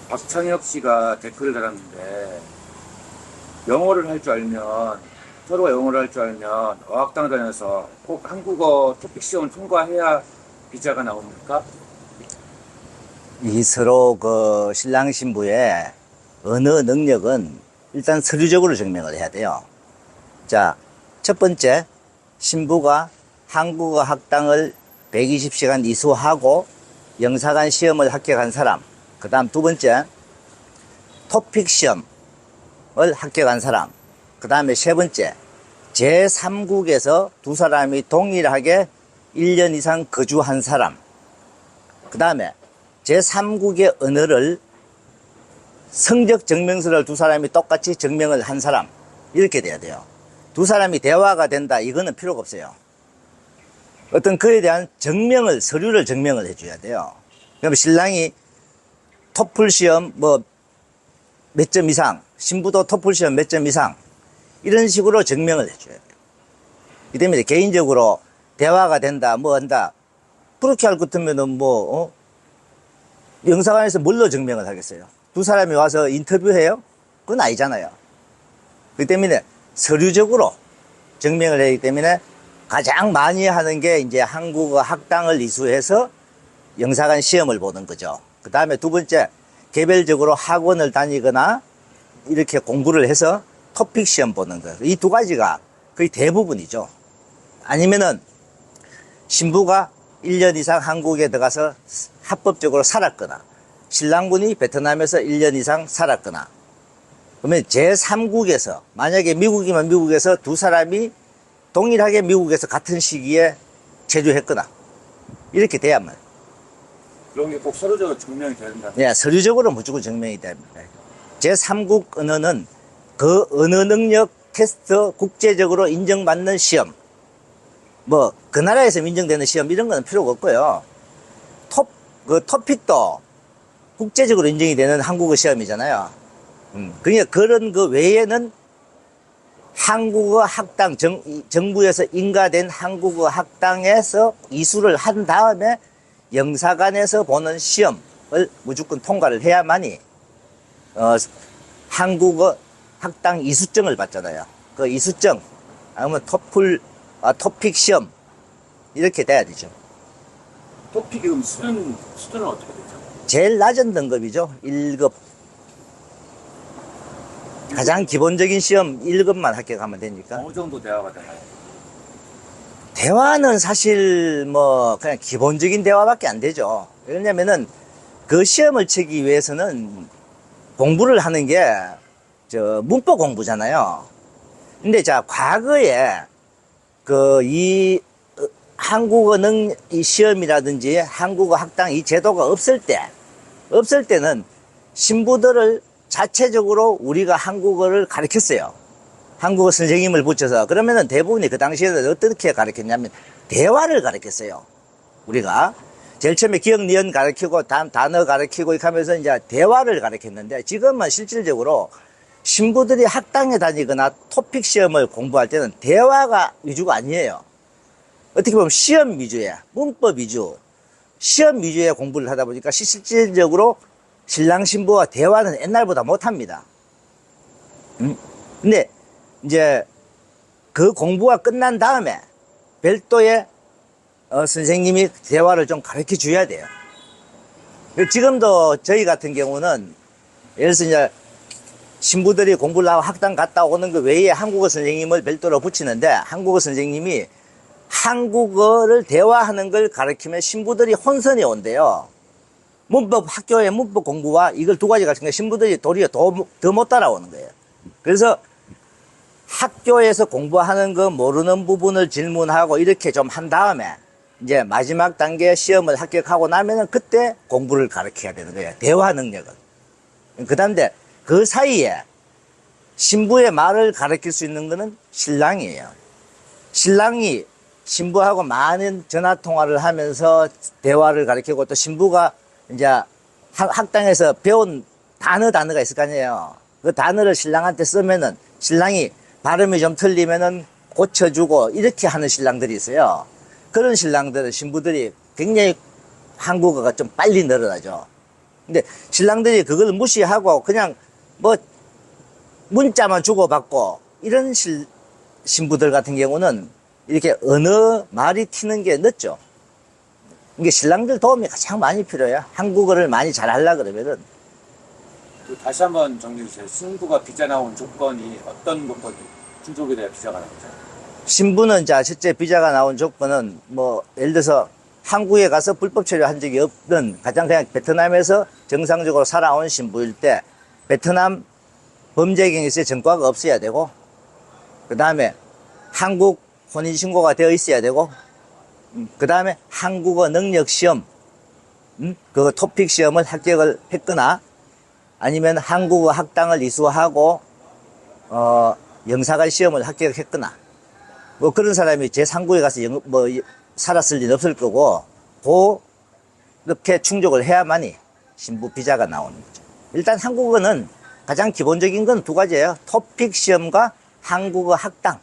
박창혁 씨가 댓글을 달았는데, 영어를 할 줄 알면, 서로가 영어를 할 줄 알면 어학당 다녀서 꼭 한국어 토픽 시험을 통과해야 비자가 나옵니까? 이 서로 그 신랑 신부의 언어 능력은 일단 서류적으로 증명을 해야 돼요. 자, 첫 번째, 신부가 한국어 학당을 120시간 이수하고 영사관 시험을 합격한 사람. 그 다음 두 번째, 토픽 시험을 합격한 사람. 그 다음에 세 번째, 제3국에서 두 사람이 동일하게 1년 이상 거주한 사람. 그 다음에 제3국의 언어를 성적 증명서를 두 사람이 똑같이 증명을 한 사람. 이렇게 돼야 돼요. 두 사람이 대화가 된다. 이거는 필요가 없어요. 어떤 그에 대한 증명을, 서류를 증명을 해줘야 돼요. 그러면 신랑이 토플 시험 몇 점 이상, 신부도 토플 시험 몇 점 이상, 이런 식으로 증명을 해줘야 돼요. 이 때문에 개인적으로 대화가 된다, 뭐 한다, 그렇게 할 것 같으면은 영사관에서 뭘로 증명을 하겠어요? 두 사람이 와서 인터뷰해요? 그건 아니잖아요. 그렇기 때문에 서류적으로 증명을 하기 때문에 가장 많이 하는 게 이제 한국어 학당을 이수해서 영사관 시험을 보는 거죠. 그 다음에 두 번째, 개별적으로 학원을 다니거나 이렇게 공부를 해서 토픽 시험 보는 거예요. 이 두 가지가 거의 대부분이죠. 아니면은 신부가 1년 이상 한국에 들어가서 합법적으로 살았거나 신랑분이 베트남에서 1년 이상 살았거나 그러면 제3국에서 만약에 미국이면 미국에서 두 사람이 동일하게 미국에서 같은 시기에 체류했거나 이렇게 돼야만. 그런 게 꼭 서류적으로 증명이 돼야 된다. 네, 서류적으로 무조건 증명이 됩니다. 제3국 언어는 그 언어 능력 테스트 국제적으로 인정받는 시험. 그 나라에서 인정되는 시험 이런 거는 필요가 없고요. 토픽도 국제적으로 인정이 되는 한국어 시험이잖아요. 그러니까 그런 그 외에는 한국어 학당, 정부에서 인가된 한국어 학당에서 이수를 한 다음에 영사관에서 보는 시험을 무조건 통과를 해야만이, 한국어 학당 이수증을 받잖아요. 그 이수증, 아니면 토픽 시험, 이렇게 돼야 되죠. 토픽이 그럼 수준은 어떻게 되죠? 제일 낮은 등급이죠. 1급. 가장 기본적인 시험 1급만 합격하면 되니까. 어느 정도 대화가 되나요? 대화는 사실 그냥 기본적인 대화밖에 안 되죠. 왜냐면은 그 시험을 치기 위해서는 공부를 하는 게 문법 공부잖아요. 근데 자, 과거에 이 한국어 이 시험이라든지 한국어 학당 이 제도가 없을 때는 신부들을 자체적으로 우리가 한국어를 가르쳤어요. 한국어 선생님을 붙여서. 그러면은 대부분이 그 당시에는 어떻게 가르쳤냐면 대화를 가르쳤어요. 우리가 제일 처음에 기억, 니은 가르치고 단어 가르치고 이렇게 하면서 이제 대화를 가르쳤는데, 지금은 실질적으로 신부들이 학당에 다니거나 토픽 시험을 공부할 때는 대화가 위주가 아니에요. 어떻게 보면 시험 위주에, 문법 위주, 시험 위주의 공부를 하다 보니까 실질적으로 신랑 신부와 대화는 옛날보다 못합니다. 근데 이제 그 공부가 끝난 다음에 별도의 선생님이 대화를 좀 가르쳐 줘야 돼요. 지금도 저희 같은 경우는 예를 들어서 이제 신부들이 공부를 하고 학당 갔다 오는 그 외에 한국어 선생님을 별도로 붙이는데, 한국어 선생님이 한국어를 대화하는 걸 가르치면 신부들이 혼선이 온대요. 학교의 문법 공부와 이걸 두 가지 가르치니까 신부들이 도리어 더 못 따라오는 거예요. 그래서 학교에서 공부하는 거 모르는 부분을 질문하고 이렇게 좀 한 다음에 이제 마지막 단계 시험을 합격하고 나면은 그때 공부를 가르쳐야 되는 거예요. 대화 능력을. 그 다음에 그 사이에 신부의 말을 가르칠 수 있는 거는 신랑이에요. 신랑이 신부하고 많은 전화 통화를 하면서 대화를 가르치고, 또 신부가 이제 학당에서 배운 단어가 있을 거 아니에요. 그 단어를 신랑한테 쓰면은 신랑이 발음이 좀 틀리면은 고쳐주고 이렇게 하는 신랑들이 있어요. 그런 신랑들은 신부들이 굉장히 한국어가 좀 빨리 늘어나죠. 근데 신랑들이 그걸 무시하고 그냥 뭐 문자만 주고받고 이런 신부들 같은 경우는 이렇게 언어 말이 튀는 게 늦죠. 이게 신랑들 도움이 가장 많이 필요해요. 한국어를 많이 잘하려 그러면은. 다시 한번 정리해 주세요. 신부가 비자 나온 조건이 어떤 조건이 충족이 돼야 비자가 나오죠? 신부는 자, 첫째 비자가 나온 조건은 뭐 예를 들어서 한국에 가서 불법 체류한 적이 없던 가장 그냥 베트남에서 정상적으로 살아온 신부일 때 베트남 범죄 경위서의 전과가 없어야 되고, 그 다음에 한국 혼인신고가 되어 있어야 되고, 그 다음에 한국어 능력 시험, 그 토픽 시험을 합격을 했거나, 아니면 한국어 학당을 이수하고, 영사관 시험을 합격했거나, 뭐 그런 사람이 제3국에 가서 살았을 리는 없을 거고, 그렇게 충족을 해야만이 신부 비자가 나오는 거죠. 일단 한국어는 가장 기본적인 건 두 가지예요. 토픽 시험과 한국어 학당.